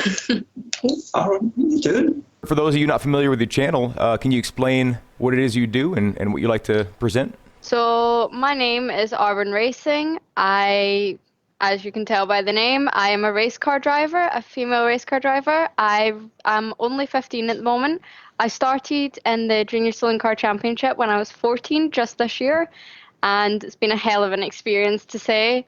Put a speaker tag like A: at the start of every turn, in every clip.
A: Arwen, what are you doing?
B: For those of you not familiar with your channel, can you explain what it is you do and what you like to present?
C: So my name is Arwen Racing. As you can tell by the name, I am a race car driver, a female race car driver. I'm only 15 at the moment. I started in the Junior Stolen Car Championship when I was 14, just this year, and it's been a hell of an experience to say.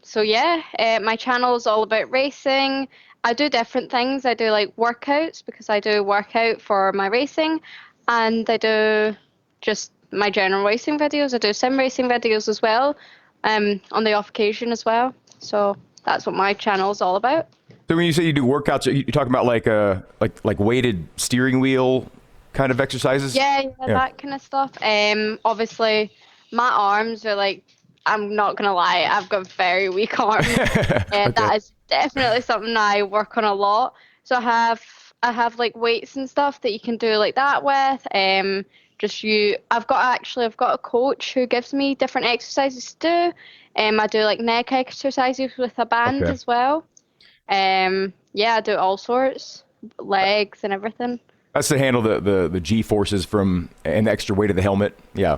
C: So yeah, my channel is all about racing. I do different things. I do like workouts because I do workout for my racing, and I do just my general racing videos. I do sim racing videos as well, on the off occasion as well. So that's what my channel is all about.
B: So when you say you do workouts, you talking about like weighted steering wheel kind of exercises?
C: Yeah, that kind of stuff. Obviously, my arms are like, I'm not gonna lie, I've got very weak arms, and
B: Okay.
C: that is definitely something I work on a lot. So I have like weights and stuff that you can do like that with. I've got a coach who gives me different exercises to do. I do like neck exercises with a band
B: Okay.
C: as well. Yeah, I do all sorts, legs and everything.
B: That's to handle the G forces from and the extra weight of the helmet. Yeah.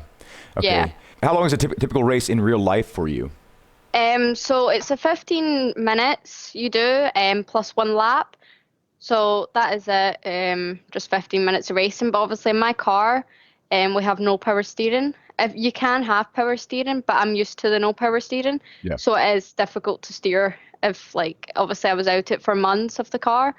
B: Okay.
C: Yeah.
B: How long is a typical race in real life for you?
C: So it's a 15 minutes you do, plus one lap. So that is it, just 15 minutes of racing. But obviously in my car, we have no power steering. If you can have power steering, but I'm used to the no power steering.
B: Yeah.
C: So it is difficult to steer if like obviously I was out it for months of the car.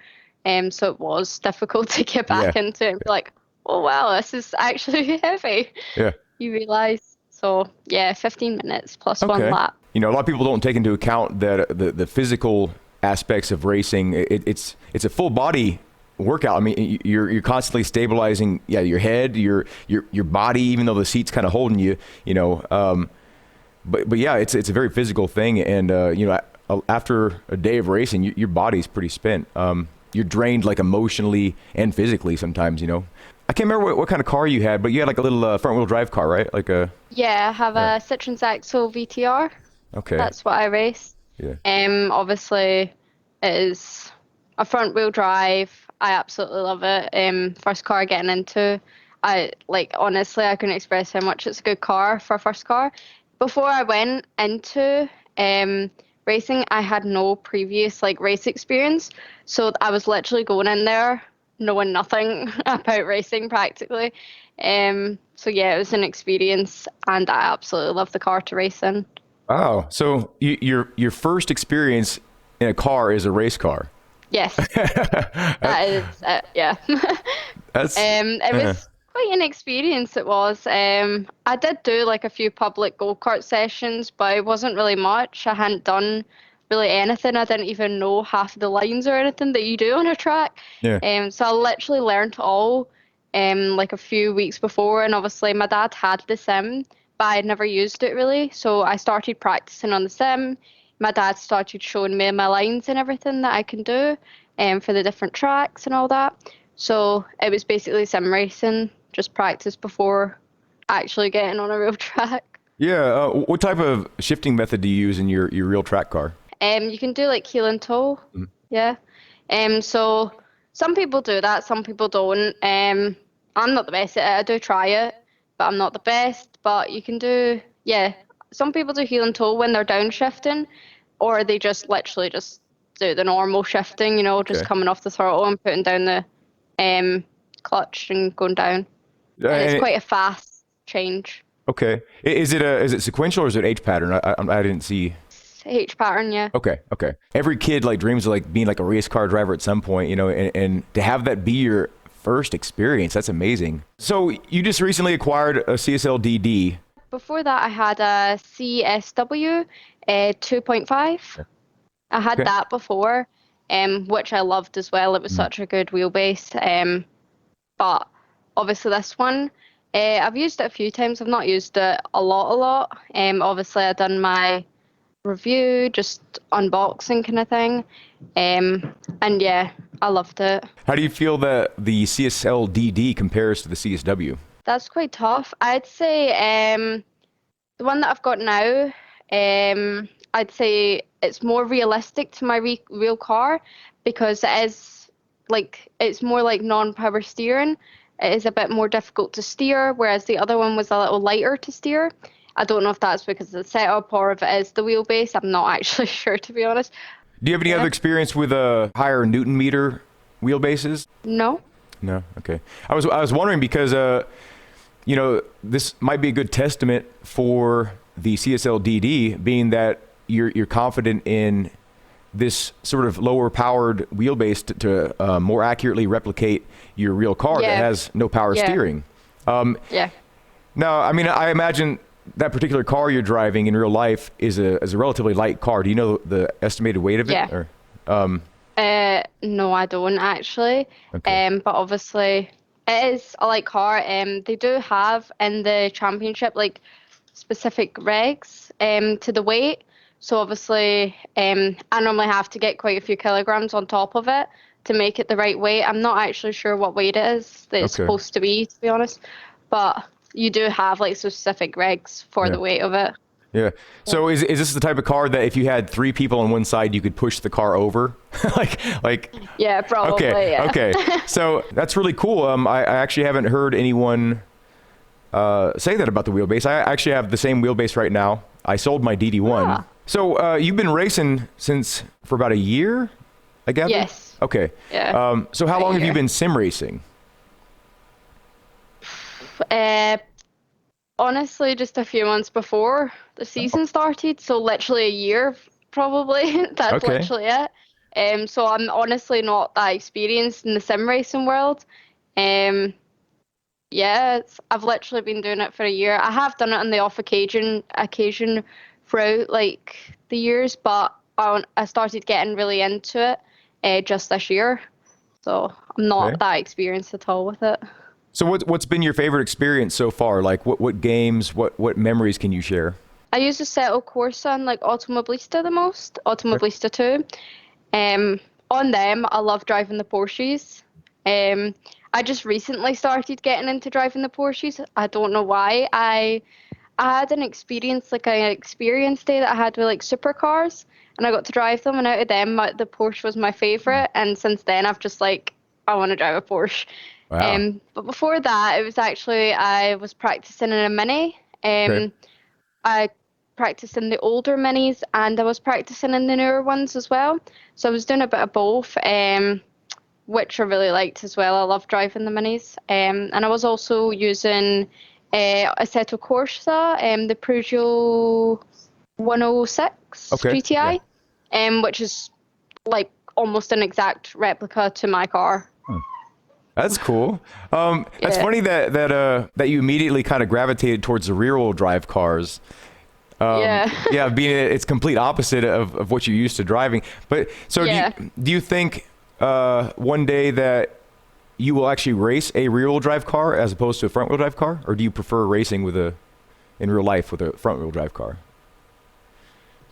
C: So it was difficult to get back
B: Yeah.
C: into it and be like, oh wow, this is actually heavy.
B: Yeah.
C: You realise. So yeah, 15 minutes plus one
B: Okay.
C: lap.
B: You know, a lot of people don't take into account that the physical aspects of racing. It's a full body workout. I mean, you're constantly stabilizing, your head, your body, even though the seat's kind of holding you. You know, but yeah, it's a very physical thing, and you know, after a day of racing, your body's pretty spent. You're drained like emotionally and physically sometimes. You know, I can't remember what kind of car you had, but you had like a little front wheel drive car, right? Like a
C: Yeah, I have a Citroen Saxo VTR.
B: okay.
C: That's what I race.
B: Yeah.
C: Obviously, it is a front wheel drive. I absolutely love it. First car getting into. I like honestly, I couldn't express how much it's a good car for a first car. Before I went into racing, I had no previous like race experience, so I was literally going in there knowing nothing about racing practically. So yeah, it was an experience, and I absolutely love the car to race in.
B: Wow. So your first experience in a car is a race car.
C: Yes, that is yeah.
B: That's
C: It was quite an experience. It was. I did do like a few public go-kart sessions, but it wasn't really much. I hadn't done really anything. I didn't even know half the lines or anything that you do on a track.
B: yeah.
C: So I literally learned it all like a few weeks before, and obviously my dad had the sim, but I had never used it really. So I started practicing on the sim. My dad started showing me my lines and everything that I can do for the different tracks and all that. So it was basically sim racing, just practice before actually getting on a real track.
B: Yeah. What type of shifting method do you use in your real track car?
C: You can do like heel and toe, yeah. So some people do that, some people don't. I'm not the best at it. I do try it, but I'm not the best. But you can do, yeah. Some people do heel and toe when they're downshifting, or they just literally just do the normal shifting, you know, just
B: Okay.
C: coming off the throttle and putting down the clutch and going down.
B: Yeah,
C: And it's
B: and
C: quite a fast change.
B: okay. Is it sequential or is it H pattern? I didn't see.
C: H pattern, yeah.
B: Okay. Okay. Every kid like dreams of like being like a race car driver at some point, you know, and to have that be your first experience, that's amazing. So you just recently acquired a CSL DD.
C: Before that, I had a CSW 2.5. I had
B: Okay.
C: that before, which I loved as well. It was such a good wheelbase. But obviously this one, I've used it a few times. I've not used it a lot. Obviously I've done my review, just unboxing kind of thing. And yeah, I loved it.
B: How do you feel that the CSL DD compares to the CSW?
C: That's quite tough. I'd say the one that I've got now, I'd say it's more realistic to my real car because it is like it's more like non-power steering. It is a bit more difficult to steer, whereas the other one was a little lighter to steer. I don't know if that's because of the setup or if it is the wheelbase. I'm not actually sure, to be honest.
B: Do you have any other experience with higher Newton meter wheelbases?
C: No.
B: No. Okay. I was wondering because this might be a good testament for the CSL DD, being that you're confident in this sort of lower powered wheelbase to more accurately replicate your real car that has no power steering.
C: Yeah.
B: Now, I mean, I imagine that particular car you're driving in real life is a relatively light car. Do you know the estimated weight of it?
C: Yeah. No, I don't actually.
B: Okay.
C: But obviously it is a light car. They do have in the championship like specific regs to the weight. So obviously I normally have to get quite a few kilograms on top of it to make it the right weight. I'm not actually sure what weight it is that it's supposed to be honest. But you do have like specific regs for the weight of it.
B: Yeah. So is this the type of car that if you had 3 people on one side, you could push the car over? like.
C: Yeah, probably.
B: Okay.
C: Yeah.
B: Okay. So that's really cool. I actually haven't heard anyone say that about the wheelbase. I actually have the same wheelbase right now. I sold my DD1.
C: Ah.
B: So you've been racing for about a year, I gather?
C: Yes.
B: Okay.
C: Yeah.
B: So how long have you been sim racing?
C: Honestly, just a few months before the season started, so literally a year probably. That's literally it. So I'm honestly not that experienced in the sim racing world. I've literally been doing it for a year. I have done it on the off occasion throughout like the years, but I started getting really into it just this year. So I'm not that experienced at all with it.
B: So what's been your favorite experience so far? Like what games, what memories can you share?
C: I use Assetto Corsa and like Automobilista the most, Automobilista 2. On them, I love driving the Porsches. I just recently started getting into driving the Porsches. I don't know why. I had an experience, like an experience day that I had with like supercars, and I got to drive them, and out of them, the Porsche was my favorite. And since then, I've just like, I want to drive a Porsche.
B: Wow.
C: But before that, it was actually, I was practicing in a Mini. I practiced in the older Minis and I was practicing in the newer ones as well. So I was doing a bit of both, which I really liked as well. I love driving the Minis. And I was also using Assetto Corsa, the Peugeot 106 GTI, which is like almost an exact replica to my car.
B: That's cool. That's funny that you immediately kind of gravitated towards the rear-wheel drive cars. Being it's complete opposite of what you're used to driving. But so do you think one day that you will actually race a rear-wheel drive car as opposed to a front-wheel drive car, or do you prefer racing in real life with a front-wheel drive car?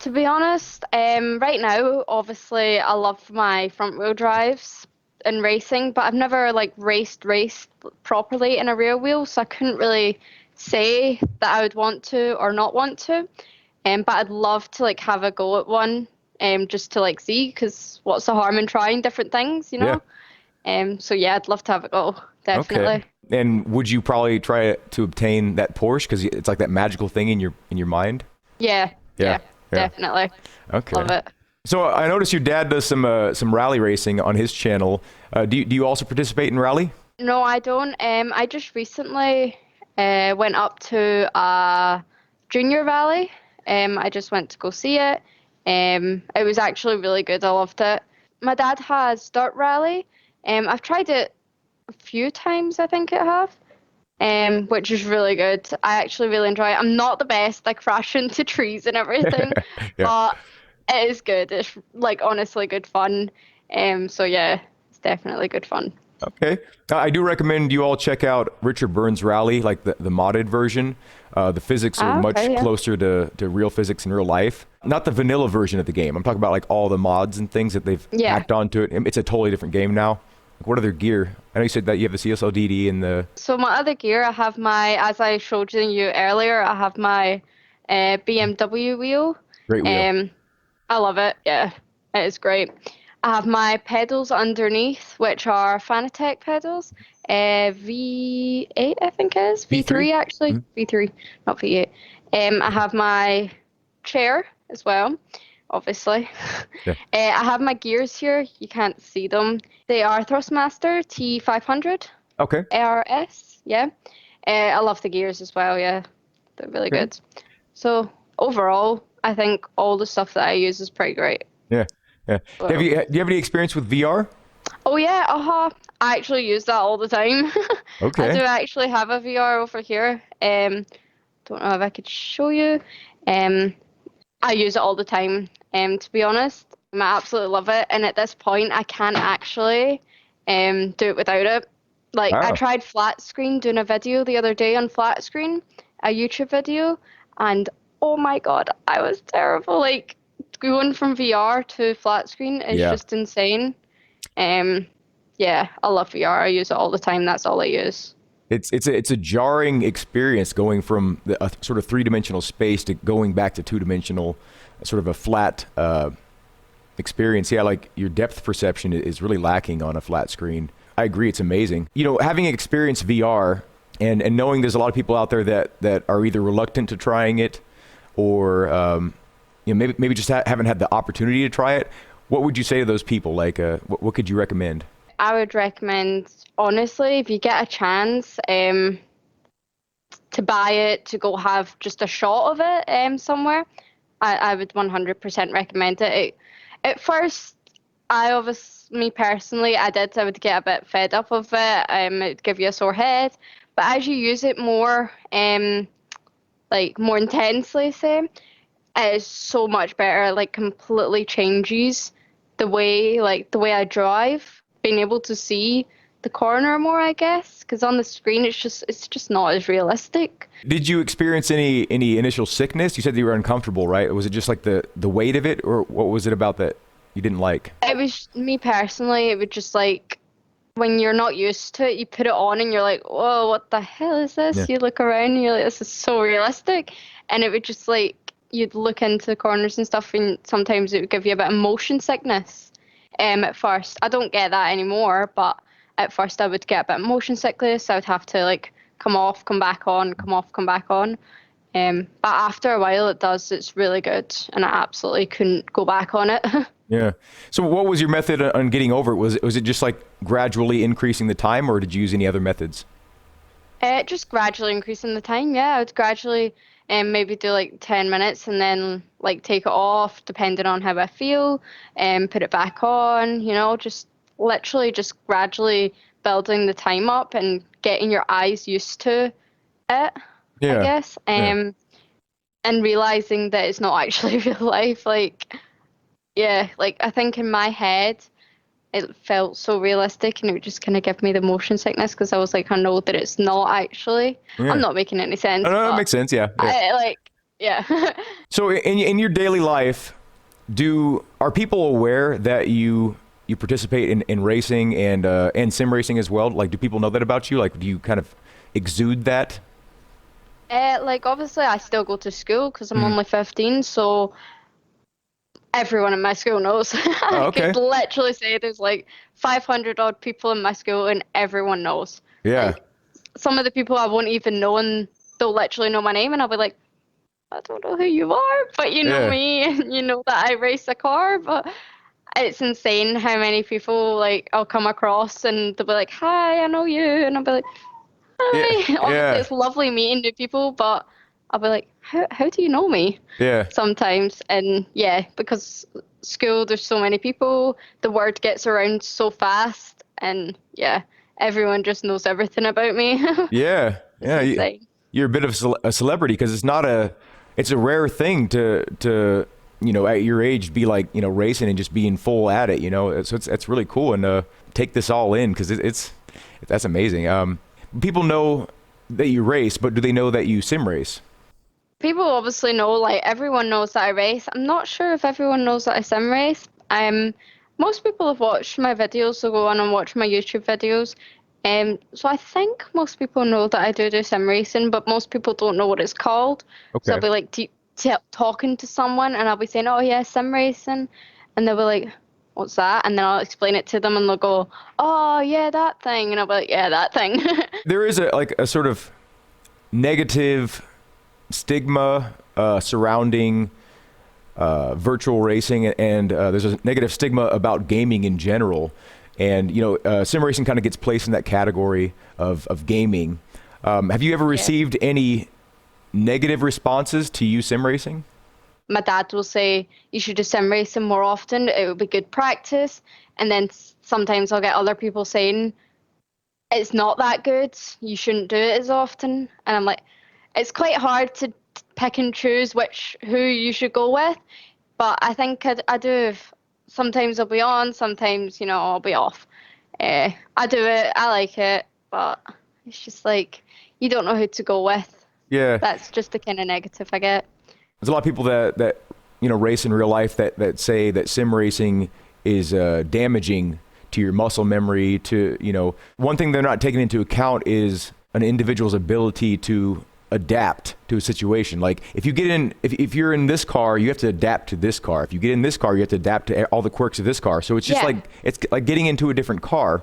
C: To be honest, right now, obviously, I love my front-wheel drives in racing, but I've never like raced properly in a rear wheel, so I couldn't really say that I would want to or not want to. But I'd love to like have a go at one, just to like see, because what's the harm in trying different things, you know? So yeah, I'd love to have a go, definitely.
B: Okay. And would you probably try to obtain that Porsche because it's like that magical thing in your mind?
C: Yeah, definitely.
B: Okay.
C: Love it.
B: So I noticed your dad does some rally racing on his channel. Do you also participate in rally?
C: No, I don't. I just recently went up to a junior rally. I just went to go see it. It was actually really good. I loved it. My dad has dirt rally. I've tried it a few times, I think I have, which is really good. I actually really enjoy it. I'm not the best. I crash into trees and everything, but it is good. It's like honestly good fun. So yeah, it's definitely good fun.
B: Okay. I do recommend you all check out Richard Burns' Rally, like the modded version. The physics are much closer to real physics in real life. Not the vanilla version of the game. I'm talking about like all the mods and things that they've hacked onto it. It's a totally different game now. Like, what other gear? I know you said that you have the CSL DD and the...
C: So my other gear, I have as I showed you earlier, I have my BMW wheel.
B: Great wheel.
C: I love it. Yeah, it is great. I have my pedals underneath, which are Fanatec pedals. V8, I think it is.
B: V3?
C: V3, actually. V3, not V8. I have my chair as well, obviously.
B: Yeah.
C: I have my gears here. You can't see them. They are Thrustmaster T500
B: Okay.
C: ARS. Yeah. I love the gears as well. Yeah, they're really
B: Okay.
C: good. So overall, I think all the stuff that I use is pretty great.
B: Yeah. Yeah.
C: Well,
B: Do you have any experience with VR?
C: oh yeah, I actually use that all the time. I do
B: Okay.
C: actually have a VR over here. Don't know if I could show you. Um, I use it all the time. To be honest, I absolutely love it. And at this point, I can't actually do it without it. Like I
B: Wow.
C: tried flat screen doing a video the other day on flat screen, a YouTube video, and oh my God, I was terrible. Like going from VR to flat screen is
B: Yeah.
C: just insane. Um, yeah, I love VR. I use it all the time. That's all I use.
B: It's a jarring experience going from a sort of three-dimensional space to going back to two-dimensional, sort of a flat experience. Yeah, like your depth perception is really lacking on a flat screen. I agree, it's amazing. You know, having experienced VR and knowing there's a lot of people out there that are either reluctant to trying it or you know maybe just haven't had the opportunity to try it. What would you say to those people? Like, what could you recommend?
C: I would recommend, honestly, if you get a chance, to buy it, to go have just a shot of it somewhere, I would 100% recommend it. At first, me personally, I would get a bit fed up of it. It would give you a sore head. But as you use it more, like more intensely, say, it is so much better. Like completely changes the way I drive, being able to see the corner more, I guess, because on the screen it's just not as realistic.
B: Did you experience any initial sickness? You said you were uncomfortable, right? Was it just like the weight of it, or what was it about that you didn't like?
C: It was me personally, it would just like when you're not used to it, you put it on and you're like, whoa, what the hell is
B: Yeah.
C: this? You look around and you're like, this is so realistic. And it would just like, you'd look into the corners and stuff, and sometimes it would give you a bit of motion sickness at first. I don't get that anymore, but at first I would get a bit of motion sickness. I would have to like come off, come back on, come off, come back on. But after a while, it's really good, and I absolutely couldn't go back on it.
B: Yeah. So what was your method on getting over it? Was it just like gradually increasing the time, or did you use any other methods?
C: Just gradually increasing the time. Yeah, I would gradually maybe do like 10 minutes and then like take it off depending on how I feel and put it back on, just literally just gradually building the time up and getting your eyes used to it, I
B: Yeah.
C: guess.
B: Yeah.
C: And realizing that it's not actually real life. Like, yeah, like I think in my head, it felt so realistic and it would just kind of give me the motion sickness because I was like, I know that it's not actually. I'm
B: Yeah.
C: not making any
B: Oh,
C: sense,
B: no, that
C: but
B: makes sense. Yeah. Yeah.
C: I like, yeah.
B: So in your daily life, are people aware that you participate in racing and sim racing as well? Like, do people know that about you? Like, do you kind of exude that?
C: Like obviously I still go to school because I'm
B: Mhm.
C: only 15, so everyone in my school knows.
B: Oh,
C: I
B: okay.
C: could literally say there's like 500 odd people in my school and everyone knows.
B: Yeah.
C: Like some of the people I won't even know and they'll literally know my name and I'll be like, I don't know who you are, but you know
B: Yeah.
C: me and you know that I race a car. But it's insane how many people like I'll come across and they'll be like, hi, I know you. And I'll be like,
B: Yeah.
C: hi. Obviously,
B: Yeah.
C: it's lovely meeting new people, but I'll be like, how do you know me?
B: Yeah.
C: Sometimes. And yeah, because school, there's so many people, the word gets around so fast. And yeah, everyone just knows everything about me.
B: Yeah.
C: It's
B: Yeah.
C: insane.
B: You're a bit of a celebrity because it's a rare thing to at your age be like racing and just being full at it. So it's really cool and take this all in because that's amazing. People know that you race, but do they know that you sim race?
C: People obviously know, like everyone knows that I race. I'm not sure if everyone knows that I sim race. Most people have watched my videos, so go on and watch my YouTube videos. So I think most people know that I do sim racing, but most people don't know what it's called. So I'll
B: Okay.
C: be like, talking to someone, and I'll be saying, "Oh yeah, sim racing," and they'll be like, "What's that?" And then I'll explain it to them, and they'll go, "Oh yeah, that thing," and I'll be like, "Yeah, that thing."
B: There is a sort of negative stigma surrounding virtual racing, and there's a negative stigma about gaming in general. And sim racing kind of gets placed in that category of gaming. Have you ever
C: Yeah.
B: received any negative responses to you sim racing?
C: My dad will say you should do sim racing more often. It would be good practice. And then sometimes I'll get other people saying it's not that good. You shouldn't do it as often. And I'm like, it's quite hard to pick and choose who you should go with. But I think I do. Sometimes I'll be on, sometimes I'll be off. I do it. I like it, but it's just like you don't know who to go with.
B: Yeah,
C: That's just the kind of negative I get.
B: there's a lot of people that race in real life that say that sim racing is damaging to your muscle memory. One thing they're not taking into account is an individual's ability to adapt to a situation. Like if you're in this car, you have to adapt to this car. If you get in this car, you have to adapt to all the quirks of this car. So it's just
C: Yeah.
B: like it's like getting into a different car.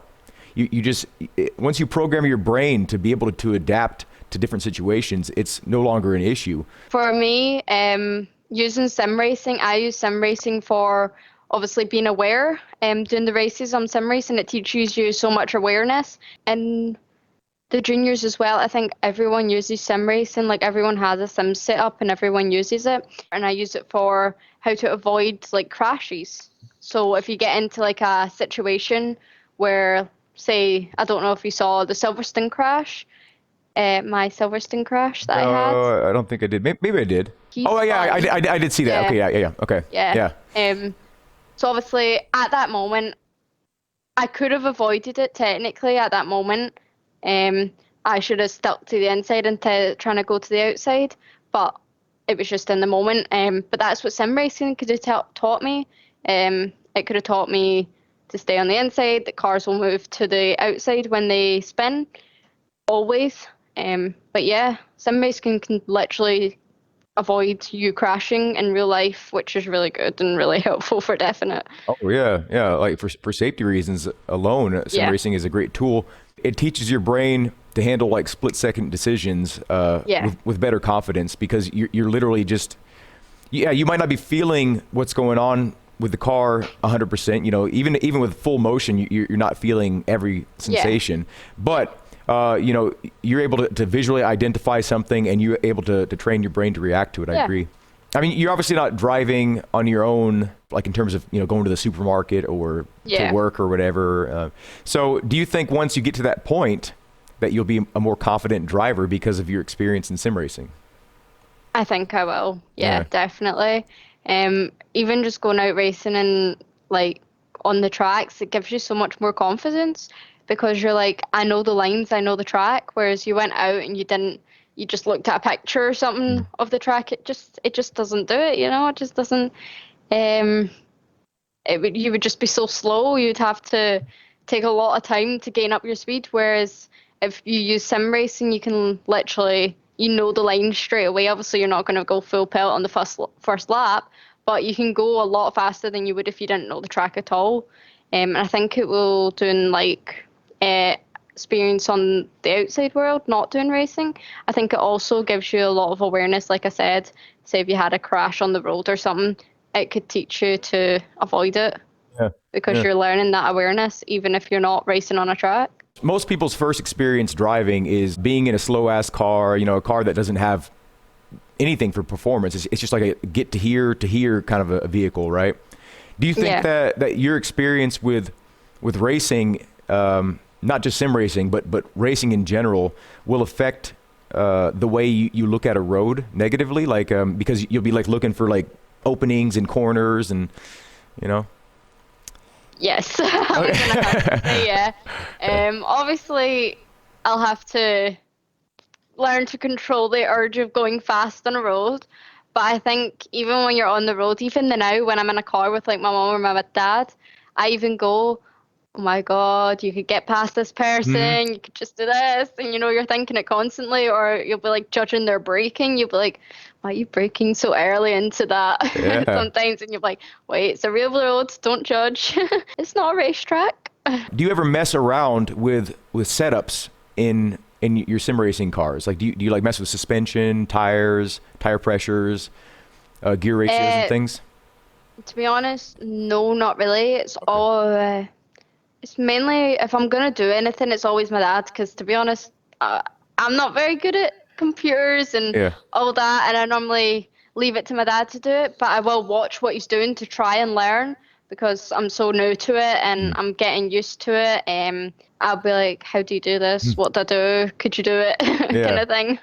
B: Once you program your brain to be able to adapt to different situations, it's no longer an issue.
C: For me, using sim racing, I use sim racing for obviously being aware. Doing the races on sim racing, it teaches you so much awareness. And the juniors as well, I think everyone uses sim racing. Like everyone has a sim set up and everyone uses it. And I use it for how to avoid like crashes. So if you get into like a situation where, say, I don't know if you saw the Silverstone crash, my Silverstone crash that I had.
B: No, I don't think I did. Maybe I did.
C: He's
B: Oh yeah,
C: fine.
B: I did see that.
C: Yeah,
B: Okay, yeah. Okay,
C: yeah.
B: yeah.
C: So obviously at that moment, I could have avoided it technically at that moment. Um, I should have stuck to the inside instead of trying to go to the outside, but it was just in the moment. But that's what sim racing could have taught me. It could have taught me to stay on the inside. The cars will move to the outside when they spin, always. But yeah, sim racing can literally avoid you crashing in real life, which is really good and really helpful for definite.
B: Oh yeah, yeah. Like for safety reasons alone, sim
C: Yeah,
B: racing is a great tool. It teaches your brain to handle like split second decisions
C: yeah,
B: with better confidence because you're literally just you might not be feeling what's going on with the car 100%. Even with full motion, you're not feeling every
C: yeah,
B: sensation, but you're able to visually identify something and you're able to train your brain to react to it. I
C: yeah,
B: agree. I mean, you're obviously not driving on your own, like in terms of, going to the supermarket or to
C: yeah.
B: work or whatever. So do you think once you get to that point that you'll be a more confident driver because of your experience in sim racing?
C: I think I will. Yeah,
B: Yeah.
C: definitely. Even just going out racing and like on the tracks, it gives you so much more confidence because you're like, I know the lines, I know the track. Whereas you went out and you didn't, you just looked at a picture or something of the track. It just doesn't do it. It just doesn't. Um, you would just be so slow. You'd have to take a lot of time to gain up your speed. Whereas if you use sim racing, you can literally the line straight away. Obviously, you're not going to go full pelt on the first lap, but you can go a lot faster than you would if you didn't know the track at all. And I think it will doing like uh, experience on the outside world, not doing racing. I think it also gives you a lot of awareness. Like I said, say if you had a crash on the road or something, it could teach you to avoid it
B: Yeah.
C: because
B: Yeah.
C: you're learning that awareness even if you're not racing on a track.
B: Most people's first experience driving is being in a slow ass car, a car that doesn't have anything for performance. It's just like a get to here kind of a vehicle, right? Do you think
C: Yeah.
B: that your experience with racing, not just sim racing, but racing in general, will affect the way you look at a road negatively? Like because you'll be like looking for like openings and corners and you know.
C: Yes, I'm gonna have to say yeah. Obviously, I'll have to learn to control the urge of going fast on a road. But I think even when you're on the road, even now when I'm in a car with like my mom or my dad, I even go. oh my God, you could get past this
B: Hmm.
C: person, you could just do this, and you're thinking it constantly, or you'll be like judging their braking. You'll be like, why are you braking so early into that?
B: Yeah.
C: Sometimes, and you're like, wait, it's a real road, don't judge. It's not a racetrack.
B: Do you ever mess around with setups in your sim racing cars? Like, do you like mess with suspension, tires, tire pressures, gear ratios, and
C: Uh,
B: things?
C: to be honest, no, not really.
B: Okay.
C: It's mainly if I'm gonna do anything, it's always my dad. Because to be honest, I'm not very good at computers and
B: Yeah.
C: all that, and I normally leave it to my dad to do it. But I will watch what he's doing to try and learn because I'm so new to it and
B: Mm.
C: I'm getting used to it. I'll be like, "How do you do this? What do I do? Could you do it?" kind
B: Yeah.
C: of thing.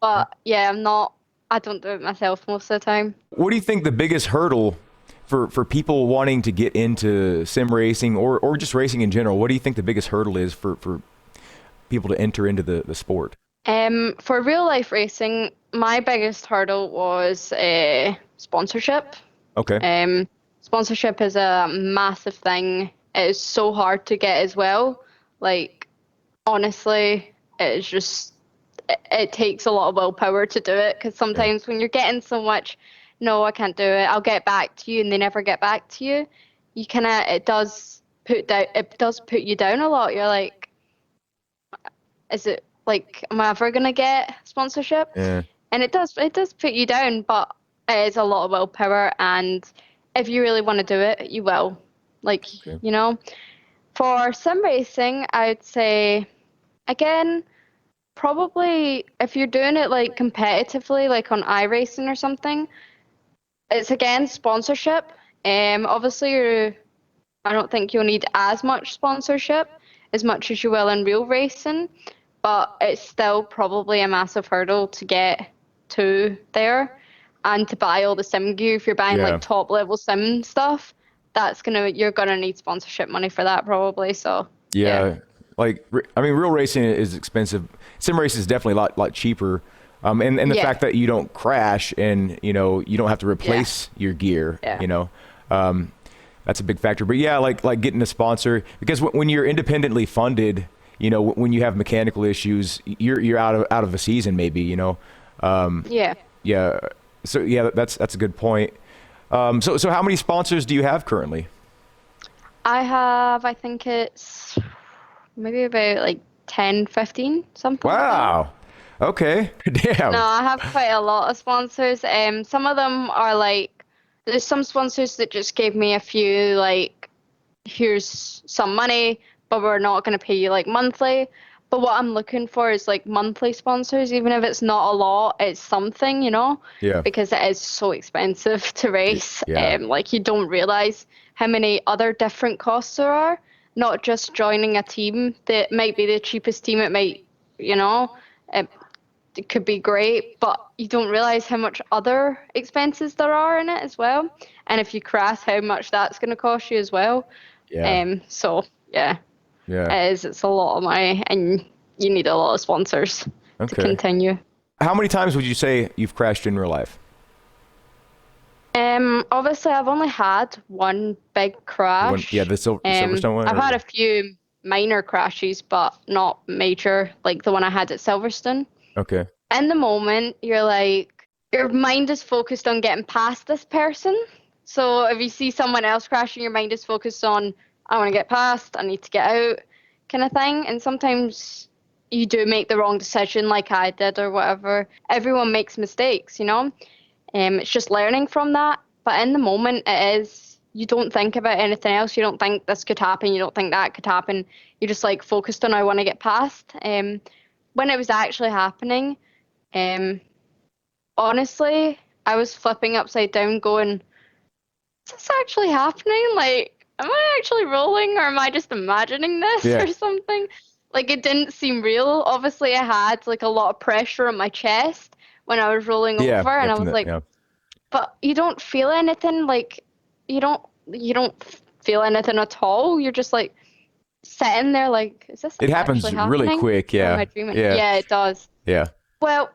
C: But yeah, I'm not. I don't do it myself most of the time.
B: What do you think the biggest hurdle for people wanting to get into sim racing or just racing in general? What do you think the biggest hurdle is for people to enter into the sport?
C: For real life racing, my biggest hurdle was sponsorship.
B: Okay.
C: Um, Sponsorship is a massive thing. It is so hard to get as well. Like, honestly, it's just, it takes a lot of willpower to do it because
B: Yeah.
C: sometimes when you're getting so much, no, I can't do it, I'll get back to you, and they never get back to you, you kind of, it does put you down a lot. You're like, is it like, am I ever gonna get sponsorship?
B: Yeah.
C: And it does put you down, but it is a lot of willpower, and if you really want to do it, you will. Like,
B: Okay.
C: you know, for sim racing, I'd say again, probably if you're doing it like competitively, like on iRacing or something, it's again sponsorship. Obviously, I don't think you'll need as much sponsorship as much as you will in real racing, but it's still probably a massive hurdle to get to there and to buy all the sim gear. If you're buying
B: Yeah.
C: like top level sim stuff, you're gonna need sponsorship money for that probably. So yeah,
B: Yeah. Like, I mean, real racing is expensive. Sim racing is definitely a lot cheaper. And the
C: yeah,
B: fact that you don't crash and you don't have to
C: yeah,
B: replace your gear,
C: yeah,
B: um, that's a big factor. But yeah, like getting a sponsor, because when you're independently funded, when you have mechanical issues, you're out of a season maybe.
C: yeah.
B: Yeah. So yeah, that's a good point. So how many sponsors do you have currently?
C: I think it's maybe about like 10, 15, something like that.
B: Wow. Okay.
C: No,
B: Damn.
C: I have quite a lot of sponsors. Some of them are like, there's some sponsors that just gave me a few, like, here's some money, but we're not going to pay you like monthly. But what I'm looking for is like monthly sponsors, even if it's not a lot, it's something,
B: Yeah.
C: because it is so expensive to race.
B: Yeah.
C: Like, you don't realize how many other different costs there are, not just joining a team that might be the cheapest team, it might, you know. It, it could be great, but you don't realize how much other expenses there are in it as well. And if you crash, how much that's going to cost you as well.
B: Yeah.
C: So yeah,
B: Yeah.
C: it is. It's a lot of money, and you need a lot of sponsors to
B: Okay.
C: continue.
B: How many times would you say you've crashed in real life?
C: Obviously, I've only had one big
B: Yeah,
C: crash.
B: the Silverstone one,
C: I've had
B: or
C: a few minor crashes, but not major, like the one I had at Silverstone.
B: okay.
C: In the moment, you're like, your mind is focused on getting past this person. So if you see someone else crashing, your mind is focused on, I want to get past, I need to get out, kind of thing. And sometimes you do make the wrong decision, like I did, or whatever. Everyone makes mistakes. It's just learning from that. But in the moment, it is, you don't think about anything else. You don't think this could happen. You don't think that could happen. You're just like focused on, I want to get past. When it was actually happening, um, honestly, I was flipping upside down going, is this actually happening? Like, am I actually rolling or am I just imagining this
B: Yeah.
C: or something? Like, it didn't seem real. Obviously, I had like a lot of pressure on my chest when I was rolling
B: Yeah.
C: over, and
B: Yeah.
C: I
B: From
C: was
B: the
C: like,
B: yeah.
C: but you don't feel anything. Like, you don't feel anything at all. You're just like sitting there, like, is this
B: It
C: actually
B: happens really
C: happening?
B: quick.
C: Or am I
B: Yeah.
C: dreaming?
B: Yeah.
C: Yeah, it does.
B: Yeah.
C: Well,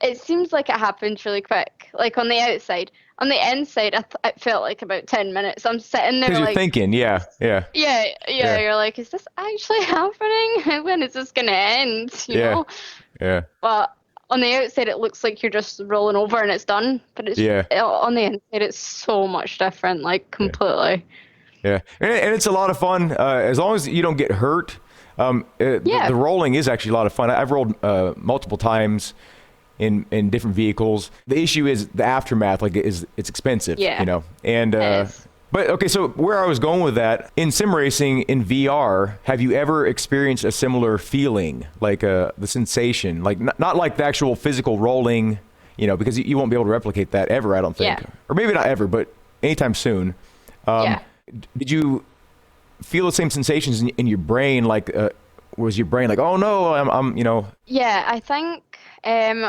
C: it seems like it happens really quick. Like on the outside, on the inside, it felt like about 10 minutes. I'm sitting there
B: Because you're
C: like,
B: thinking, yeah, yeah,
C: yeah, yeah.
B: yeah,
C: You're like, is this actually happening? When is this gonna end? You
B: yeah,
C: know?
B: yeah,
C: But on the outside, it looks like you're just rolling over and it's done. But
B: yeah,
C: on the inside, it's so much different, like
B: yeah.
C: completely.
B: Yeah, and it's a lot of fun as long as you don't get hurt. The
C: Yeah,
B: rolling is actually a lot of fun. I've rolled multiple times in different vehicles. The issue is the aftermath. Like, it's expensive,
C: yeah,
B: And
C: it is.
B: but okay, so where I was going with that in sim racing in VR, have you ever experienced a similar feeling, like the sensation, like not like the actual physical rolling, because you won't be able to replicate that ever, I don't think,
C: Yeah,
B: or maybe not ever, but anytime soon.
C: yeah.
B: Did you feel the same sensations in your brain? Like, was your brain like, oh no, I'm.
C: Yeah, I think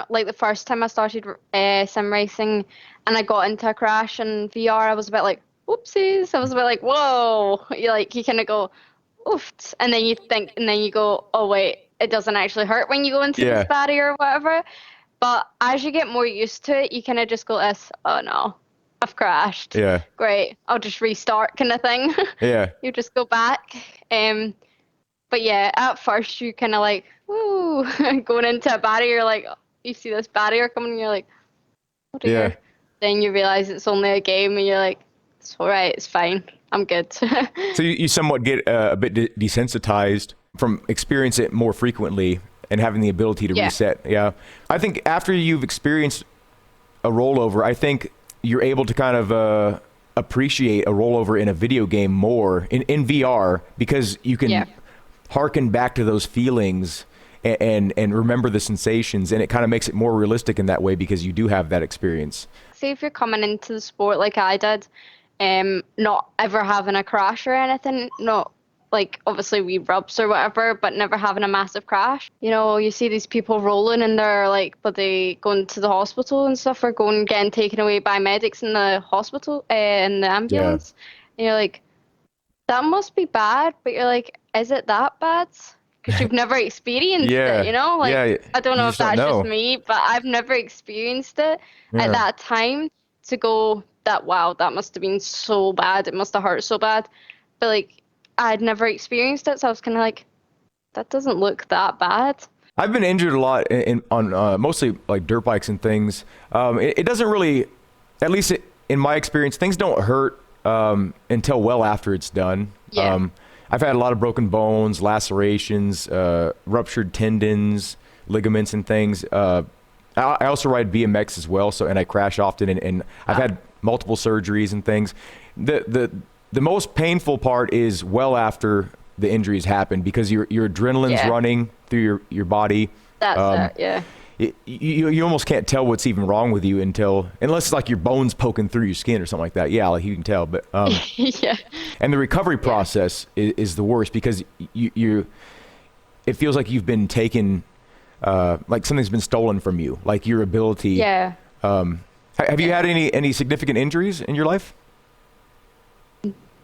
C: like the first time I started sim racing and I got into a crash in VR, I was a bit like, whoopsies. I was a bit like, whoa. You kind of go, oofed. And then you think, and then you go, oh wait, it doesn't actually hurt when you go into this
B: Yeah,
C: barrier or whatever. But as you get more used to it, you kind of just go, this, oh no, I've crashed.
B: yeah,
C: Great, I'll just restart kind of thing.
B: yeah,
C: You just go back. But yeah, at first you kind of like, woo, going into a barrier, you're like, you see this barrier coming, and you're like, oh
B: yeah.
C: dear. Then you realize it's only a game, and you're like, it's all right, it's fine, I'm good.
B: So you somewhat get a bit desensitized from experience it more frequently and having the ability to
C: Yeah,
B: reset. Yeah, I think after you've experienced a rollover, I think you're able to kind of appreciate a rollover in a video game more in VR because you can
C: yeah,
B: harken back to those feelings and remember the sensations, and it kind of makes it more realistic in that way because you do have that experience.
C: say if you're coming into the sport like I did, not ever having a crash or anything, not like obviously we rubs or whatever, but never having a massive crash. You see these people rolling and they're like, but they going to the hospital and stuff, or going getting taken away by medics in the hospital, in the
B: Yeah,
C: ambulance. And you're like, that must be bad, but you're like, is it that bad? Because you've never experienced it,
B: yeah,
C: Like,
B: yeah.
C: I don't
B: You
C: know if
B: just don't
C: that's just
B: know.
C: me, but I've never experienced it at
B: Yeah,
C: that time to go that, wow, that must have been so bad. It must have hurt so bad. But like, I'd never experienced it, so I was kind of like, that doesn't look that bad.
B: I've been injured a lot on mostly like dirt bikes and things. It doesn't really, at least in my experience, things don't hurt until well after it's done.
C: Yeah.
B: I've had a lot of broken bones, lacerations, ruptured tendons, ligaments, and things. I also ride BMX as well, and I crash often, and I've had multiple surgeries and things. The most painful part is well after the injuries happen because your adrenaline's
C: Yeah.
B: running through your body.
C: That's it, yeah.
B: You almost can't tell what's even wrong with you unless it's like your bones poking through your skin or something like that. Yeah, like you can tell, but
C: Yeah.
B: and the recovery process is the worst because it feels like you've been taken, like something's been stolen from you, like your ability.
C: Yeah.
B: Have you had any significant injuries in your life?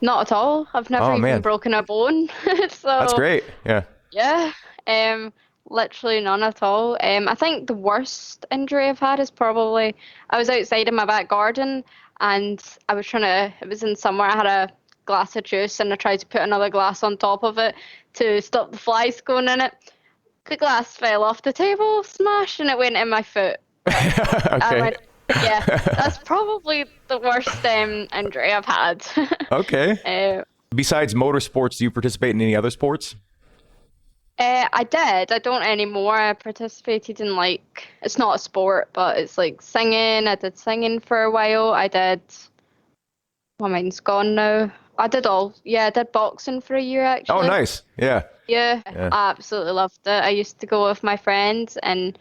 C: Not at all. I've never
B: Oh
C: even
B: man,
C: broken a bone.
B: that's
C: So,
B: great. Yeah.
C: yeah, literally none at all. I think the worst injury I've had is probably I was outside in my back garden and I was it was in summer, I had a glass of juice and I tried to put another glass on top of it to stop the flies going in it. The glass fell off the table, smashed, and it went in my foot. I
B: Okay.
C: went, yeah, that's probably the worst injury I've had.
B: Okay.
C: uh,
B: Besides motorsports, do you participate in any other sports?
C: I did. I don't anymore. I participated in it's not a sport, but it's like singing. I did singing for a while. I did. My mind's gone now. I did all. Yeah, I did boxing for a year
B: Oh,
C: actually.
B: nice. Yeah.
C: Yeah,
B: Yeah.
C: I absolutely loved it. I used to go with my friends, and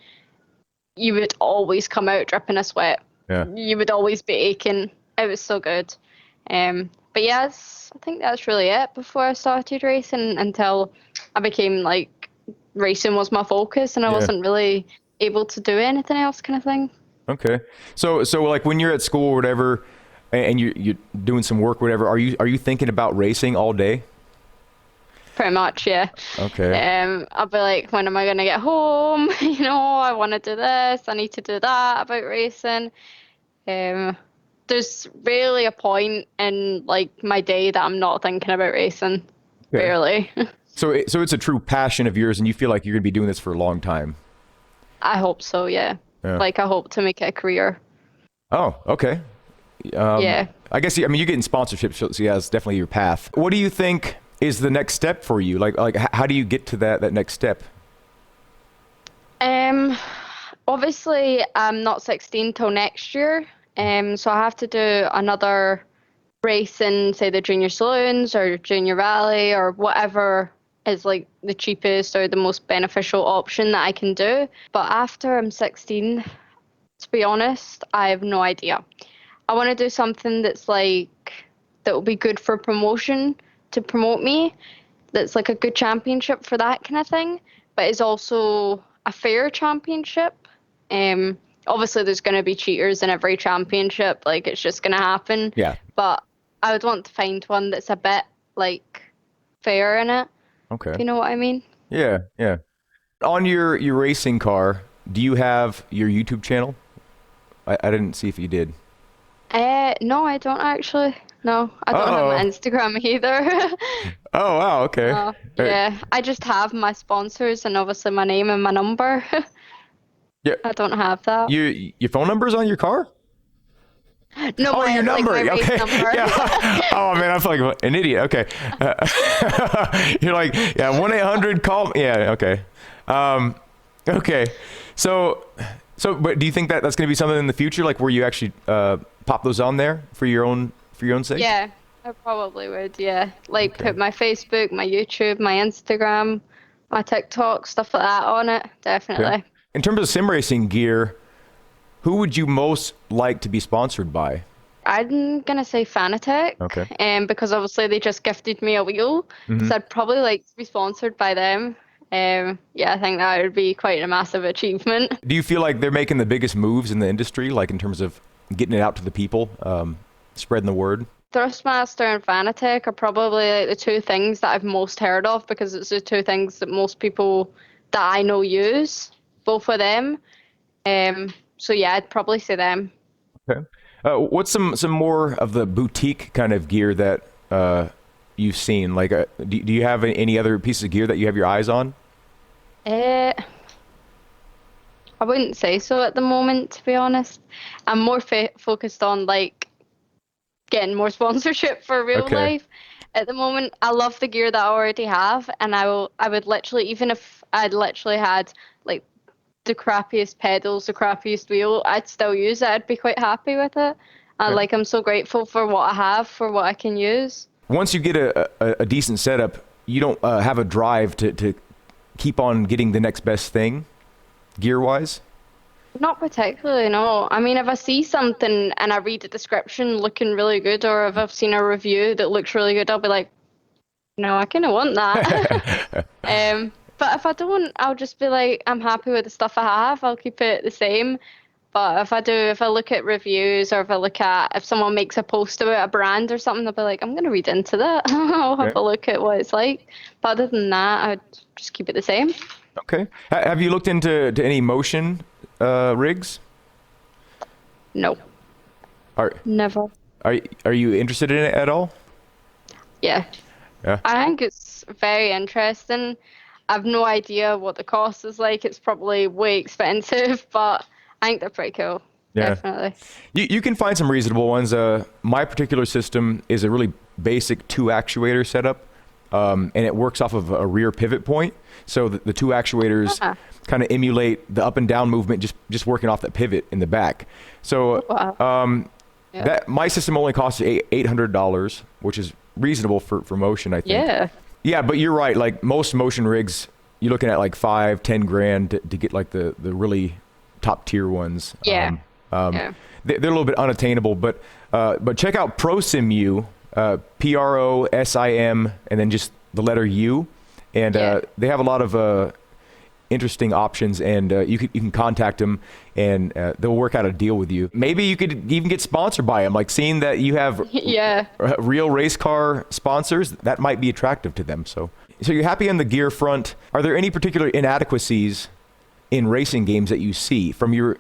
C: you would always come out dripping a sweat.
B: Yeah.
C: You would always be aching. It was so good. But yes, I think that's really it before I started racing until I became racing was my focus and I
B: Yeah.
C: wasn't really able to do anything else kind of thing.
B: Okay. So like when you're at school or whatever, and you're doing some work, whatever, are you thinking about racing all day?
C: Pretty much, yeah.
B: Okay.
C: I'll be like, when am I gonna get home? I want to do this, I need to do that about racing. Um, there's rarely a point in like my day that I'm not thinking about racing.
B: Okay.
C: Rarely.
B: So it's a true passion of yours, and you feel like you're going to be doing this for a long time.
C: I hope so, yeah.
B: Yeah.
C: Like I hope to make it a career.
B: Oh, okay.
C: Yeah.
B: I guess, I mean, you're getting sponsorships, so yeah, it's definitely your path. What do you think is the next step for you? Like how do you get to that next step?
C: Obviously I'm not 16 till next year. So I have to do another race in, say, the junior saloons or junior rally or whatever is like the cheapest or the most beneficial option that I can do. But after I'm 16, to be honest, I have no idea. I want to do something that's like that will be good for promotion to promote me. That's like a good championship for that kind of thing, but is also a fair championship. Obviously there's going to be cheaters in every championship, like it's just going to happen.
B: Yeah.
C: But I would want to find one that's a bit like fair in it.
B: Okay.
C: If you know what I mean?
B: Yeah, yeah. On your racing car, do you have your YouTube channel? I didn't see if you did.
C: No, I don't actually. No, I don't have my Instagram either.
B: Oh, wow, okay.
C: Yeah, I just have my sponsors and obviously my name and my number.
B: Yeah.
C: I don't have that.
B: Your phone number's on your car?
C: No,
B: Oh, your number.
C: like my race
B: Okay.
C: number.
B: Yeah. Oh man, I feel like an idiot. Okay. You're like, yeah, 1-800 call. Yeah. Okay. Okay. But do you think that that's going to be something in the future, like where you actually pop those on there for your own sake?
C: Yeah, I probably would. Yeah, like put my Facebook, my YouTube, my Instagram, my TikTok, stuff like that on it. Definitely.
B: Okay. In terms of sim racing gear, who would you most like to be sponsored by?
C: I'm gonna say Fanatec.
B: Okay.
C: Because obviously they just gifted me a wheel, so I'd probably like to be sponsored by them. Yeah, I think that would be quite a massive achievement.
B: Do you feel like they're making the biggest moves in the industry, like in terms of getting it out to the people, spreading the word?
C: Thrustmaster and Fanatec are probably like the two things that I've most heard of because it's the two things that most people that I know use, both of them. So yeah, I'd probably say them.
B: Okay. What's some more of the boutique kind of gear that you've seen? Like, do you have any other pieces of gear that you have your eyes on?
C: I wouldn't say so at the moment, to be honest. I'm more focused on like getting more sponsorship for real life. At the moment, I love the gear that I already have, and I would literally, even if I'd literally had like the crappiest pedals, the crappiest wheel, I'd still use it. I'd be quite happy with it. Like I'm so grateful for what I have, for what I can use. Once
B: you get a decent setup, you don't have a drive to keep on getting the next best thing, gear-wise?
C: Not particularly, no. I mean, if I see something and I read the description looking really good, or if I've seen a review that looks really good, I'll be like, no, I kind of want that. But if I don't, I'll just be like, I'm happy with the stuff I have. I'll keep it the same. But if I look at reviews or if someone makes a post about a brand or something, I'll be like, I'm going to read into that. I'll have a look at what it's like. But other than that, I'd just keep it the same.
B: Okay. Have you looked into any motion rigs?
C: No. Never.
B: Are you interested in it at all?
C: Yeah. I think it's very interesting. I've no idea what the cost is like. It's probably way expensive, but I think they're pretty cool. Yeah. Definitely.
B: You can find some reasonable ones. My particular system is a really basic 2 actuator setup, and it works off of a rear pivot point. So the 2 actuators kind of emulate the up and down movement, just working off that pivot in the back. So that my system only costs $800, which is reasonable for motion, I think.
C: Yeah.
B: Yeah, but you're right. Like most motion rigs, you're looking at like $5-10 grand to get like the really top tier ones.
C: Yeah.
B: They're a little bit unattainable, but check out ProSimU, PROSIM, and then just the letter U, and they have a lot of interesting options, and you can contact them, and they'll work out a deal with you. Maybe you could even get sponsored by them. Like seeing that you have real race car sponsors, that might be attractive to them. So you're happy on the gear front. Are there any particular inadequacies in racing games that you see from your,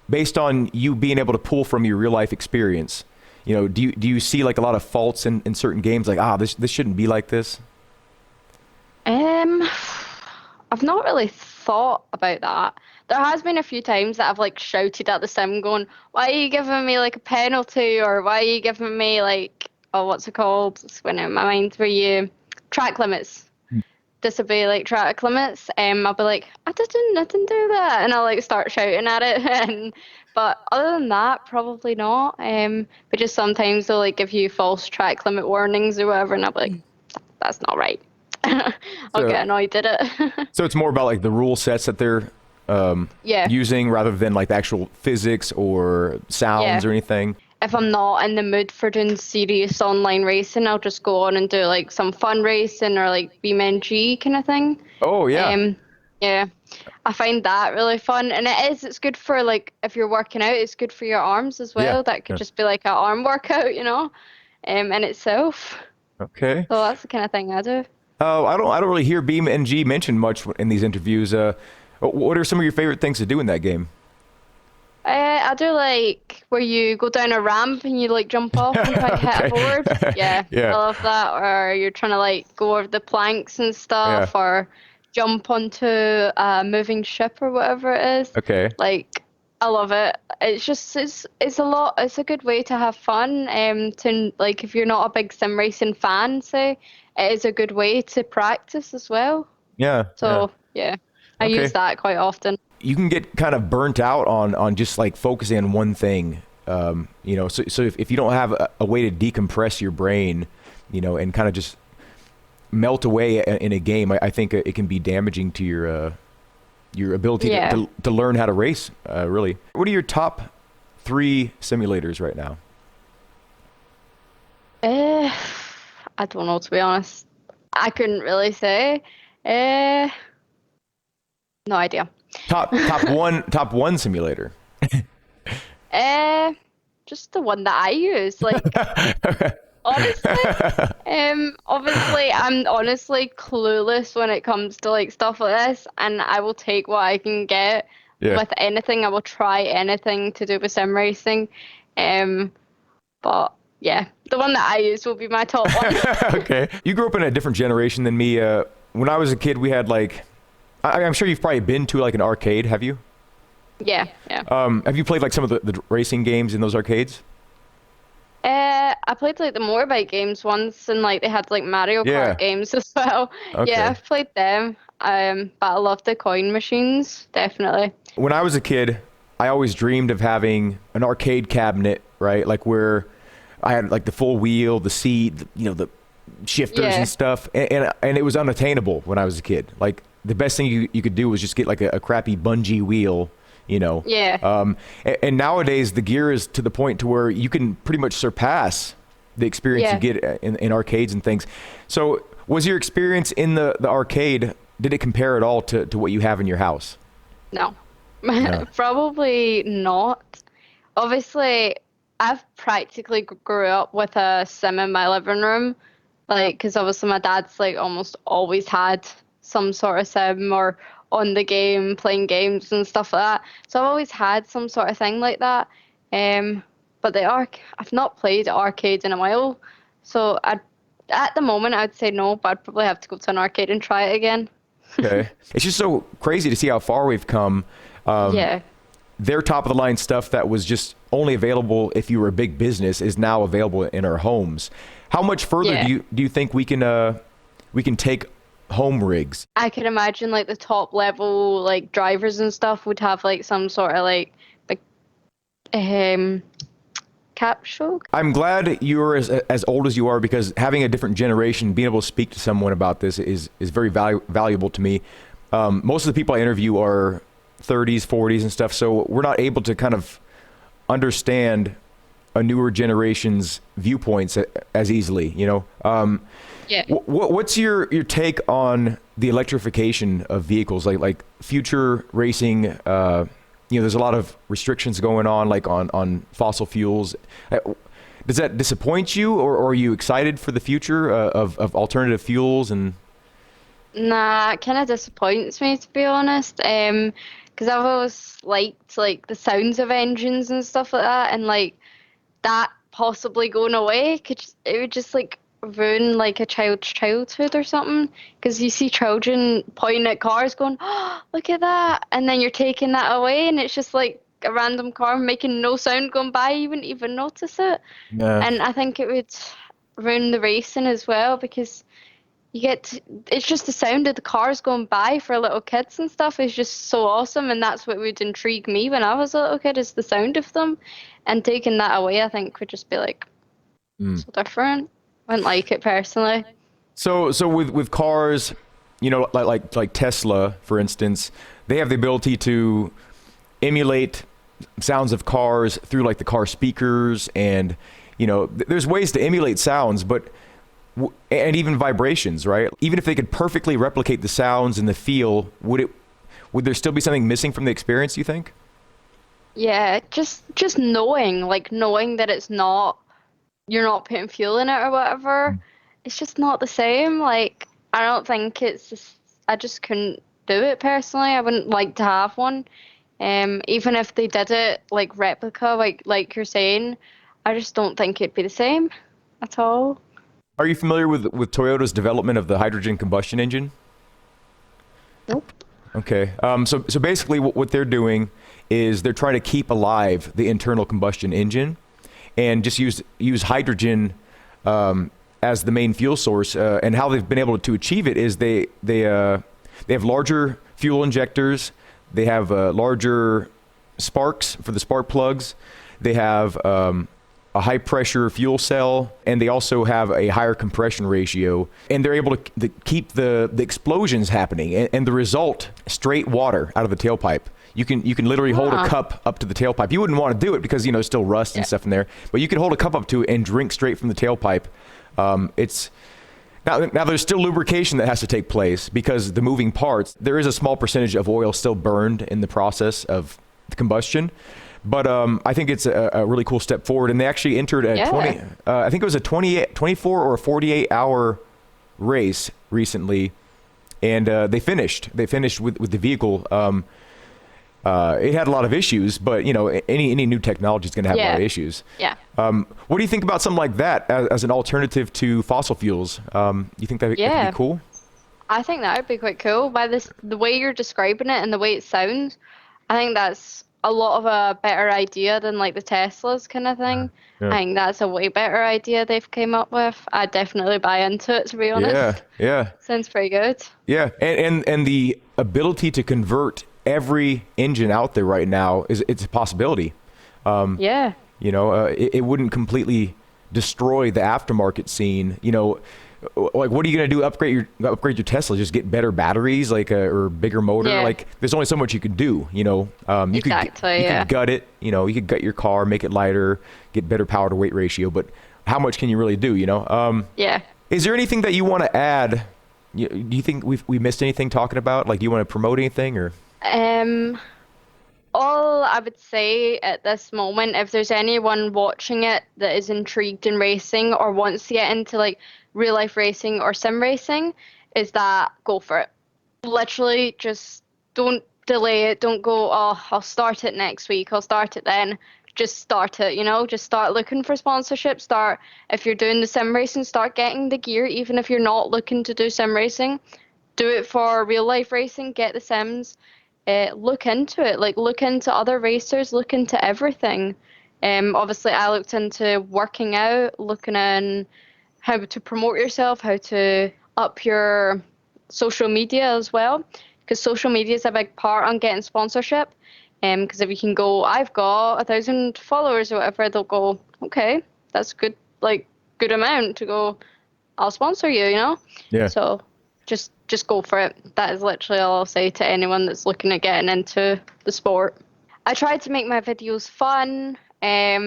B: based on you being able to pull from your real life experience? Do you see like a lot of faults in certain games, like, this shouldn't be like this?
C: Um, I've not really thought about that. There has been a few times that I've like shouted at the sim going, "Why are you giving me like a penalty?" Or "Why are you giving me like, oh, what's it called? It's went out of my mind, where you track limits, disobey like track limits." I'll be like, I didn't do that," and I'll like start shouting at it. But other than that, probably not. But just sometimes they'll like give you false track limit warnings or whatever, and I'll be like, "That's not right." I'll
B: So
C: get annoyed at it.
B: so it's more about like the rule sets that they're
C: Yeah.
B: using, rather than like the actual physics or sounds
C: Yeah.
B: or anything.
C: If I'm not in the mood for doing serious online racing, I'll just go on and do like some fun racing or like BeamNG kind of thing.
B: Oh yeah.
C: Um, yeah, I find that really fun, and it's good for like if you're working out, it's good for your arms as
B: Yeah.
C: well. That could
B: Yeah.
C: just be like an arm workout, in itself.
B: Okay.
C: So that's the kind of thing I do.
B: Oh, I don't really hear Beam NG mentioned much in these interviews. What are some of your favorite things to do in that game?
C: I do like where you go down a ramp and you like jump off and try to hit a
B: Okay.
C: board. Yeah, I
B: Yeah.
C: love that. Or you're trying to like go over the planks and
B: Yeah.
C: stuff, or jump onto a moving ship or whatever it is.
B: Okay.
C: Like, I love it. It's a lot. It's a good way to have fun. To like if you're not a big sim racing fan, say, it is a good way to practice as well.
B: Yeah. Yeah.
C: So yeah, I use
B: Okay.
C: that quite often.
B: You can get kind of burnt out on just like focusing on one thing. So if you don't have a way to decompress your brain, and kind of just melt away in a game, I think it can be damaging to your ability
C: Yeah.
B: to learn how to race. Really, what are your top 3 simulators right now?
C: Uh, I don't know, to be honest. I couldn't really say. Uh, no idea.
B: Top one simulator.
C: Uh, just the one that I use. Like, honestly, obviously, I'm honestly clueless when it comes to like stuff like this, and I will take what I can get
B: Yeah.
C: with anything. I will try anything to do with sim racing. But yeah, the one that I use will be my top one.
B: Okay. You grew up in a different generation than me. When I was a kid, we had like, I'm sure you've probably been to like an arcade. Have you?
C: Yeah, yeah.
B: Have you played like some of the racing games in those arcades?
C: I played like the motorbike games once, and like they had like Mario
B: Yeah.
C: Kart games as well.
B: Okay.
C: Yeah, I've played them. But I love the coin machines, definitely.
B: When I was a kid, I always dreamed of having an arcade cabinet, right? Like where I had like the full wheel, the seat, the shifters
C: Yeah.
B: and stuff, and it was unattainable when I was a kid. Like the best thing you could do was just get like a crappy bungee wheel.
C: Yeah.
B: And nowadays the gear is to the point to where you can pretty much surpass the experience
C: Yeah.
B: you get in arcades and things. So was your experience in the arcade, did it compare at all to what you have in your house?
C: No.
B: No.
C: Probably not. Obviously, I've practically grew up with a sim in my living room, like, because obviously my dad's like almost always had some sort of sim or on the game playing games and stuff like that. So I've always had some sort of thing like that. But I've not played arcade in a while, so at the moment I'd say no, but I'd probably have to go to an arcade and try it again.
B: Okay. It's just so crazy to see how far we've come.
C: Yeah.
B: Their top of the line stuff that was just only available if you were a big business is now available in our homes. How much further
C: Yeah.
B: do you think we can take home rigs?
C: I could imagine like the top level like drivers and stuff would have like some sort of like big capsule.
B: I'm glad you're as old as you are, because having a different generation, being able to speak to someone about this is very valuable to me. Most of the people I interview are 30s, 40s and stuff, so we're not able to kind of understand a newer generation's viewpoints as easily,
C: Yeah.
B: What's your take on the electrification of vehicles, like future racing? There's a lot of restrictions going on, like on fossil fuels. Does that disappoint you, or are you excited for the future of alternative fuels? And
C: Nah, it kind of disappoints me to be honest. Because I've always liked like the sounds of engines and stuff like that, and like that possibly going away it would just like ruin like a child's childhood or something. Because you see children pointing at cars, going, "Oh, look at that," and then you're taking that away, and it's just like a random car making no sound going by. You wouldn't even notice it,
B: Yeah.
C: and I think it would ruin the racing as well because it's just the sound of the cars going by for little kids and stuff is just so awesome, and that's what would intrigue me when I was a little kid is the sound of them, and taking that away I think would just be like
B: Mm.
C: so different. I wouldn't like it personally.
B: So with cars, like Tesla, for instance, they have the ability to emulate sounds of cars through like the car speakers, and there's ways to emulate sounds, but and even vibrations, right? Even if they could perfectly replicate the sounds and the feel, would there still be something missing from the experience, you think?
C: Yeah, just knowing that it's not, you're not putting fuel in it or whatever, it's just not the same. Like, I don't think it's just, I just couldn't do it personally. I wouldn't like to have one. Even if they did it like replica, like you're saying, I just don't think it'd be the same at all.
B: Are you familiar with Toyota's development of the hydrogen combustion engine?
C: Nope.
B: Okay. So basically, what they're doing is they're trying to keep alive the internal combustion engine, and just use hydrogen as the main fuel source. And how they've been able to achieve it is they have larger fuel injectors, they have larger sparks for the spark plugs, they have a high pressure fuel cell, and they also have a higher compression ratio, and they're able to keep the explosions happening, and the result, straight water out of the tailpipe. You can literally hold a cup up to the tailpipe. You wouldn't want to do it because there's still rust and stuff in there, but you can hold a cup up to it and drink straight from the tailpipe. It's now there's still lubrication that has to take place because the moving parts, there is a small percentage of oil still burned in the process of the combustion. But I think it's a really cool step forward. And they actually entered a 20, I think it was a 24 or a 48-hour race recently. And they finished. They finished with the vehicle. It had a lot of issues, but any new technology is going to have a lot of issues.
C: Yeah.
B: What do you think about something like that as an alternative to fossil fuels? You think that could be cool?
C: I think that would be quite cool. By the way you're describing it and the way it sounds, I think that's a lot of a better idea than like the Teslas kind of thing.
B: Yeah.
C: I think that's a way better idea they've came up with. I'd definitely buy into it, to be
B: Yeah,
C: honest.
B: yeah.
C: Sounds pretty good.
B: Yeah, and the ability to convert every engine out there right now it's a possibility.
C: Yeah.
B: It wouldn't completely destroy the aftermarket scene. Like what are you gonna do? Upgrade your Tesla? Just get better batteries, like or bigger motor?
C: Yeah.
B: Like there's only so much you could do. You
C: Exactly,
B: could gut it. You could gut your car, make it lighter, get better power to weight ratio. But how much can you really do?
C: Yeah.
B: Is there anything that you want to add? Do you think we missed anything talking about? Like, do you want to promote anything or?
C: Um, all I would say at this moment, if there's anyone watching it that is intrigued in racing or wants to get into like real life racing or sim racing, is that go for it. Literally, just don't delay it. Don't go, oh, I'll start it next week. I'll start it then. Just start it, just start looking for sponsorship. Start, if you're doing the sim racing, start getting the gear, even if you're not looking to do sim racing. Do it for real life racing, get the sims. Look into it, like look into other racers, look into everything. Obviously, I looked into working out, looking in how to promote yourself, how to up your social media as well, because social media is a big part on getting sponsorship. Because if you can go, I've got 1,000 followers or whatever, they'll go, okay, that's good, like good amount to go. I'll sponsor you.
B: Yeah.
C: So just go for it. That is literally all I'll say to anyone that's looking at getting into the sport. I try to make my videos fun,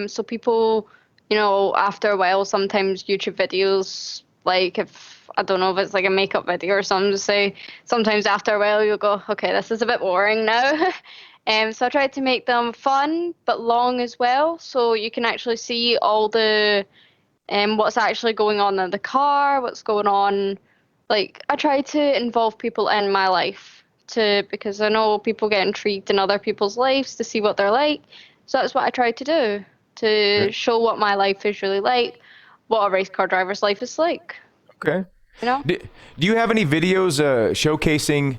C: so people, after a while, sometimes YouTube videos, like if I don't know if it's like a makeup video or something, to say sometimes after a while you'll go, okay, this is a bit boring now. So I try to make them fun but long as well, so you can actually see all the what's actually going on in the car, what's going on like I try to involve people in my life because I know people get intrigued in other people's lives to see what they're like. So that's what I try to do, to
B: Okay.
C: show what my life is really like, what a race car driver's life is like,
B: Okay.
C: you know?
B: Do you have any videos showcasing,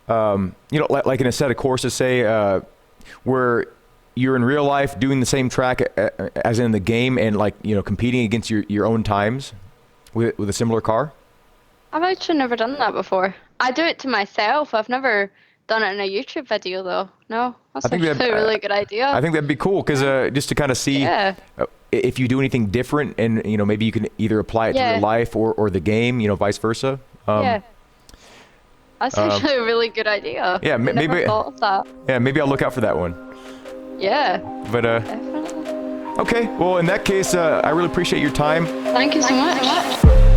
B: like in a set of courses, say, where you're in real life doing the same track as in the game, and like competing against your own times with a similar car?
C: I've actually never done that before. I do it to myself. I've never done it in a YouTube video though. No,
B: I
C: that's
B: think that
C: actually a really good idea.
B: I think that'd be cool because just to kind of see
C: Yeah,
B: if you do anything different, and maybe you can either apply it to real
C: yeah,
B: life or the game, vice versa.
C: yeah. That's actually a really good idea.
B: Yeah,
C: I never
B: maybe.
C: thought of that.
B: Yeah, maybe I'll look out for that one.
C: Yeah,
B: But
C: definitely.
B: okay. Well, in that case, I really appreciate your time.
C: Thank you so much.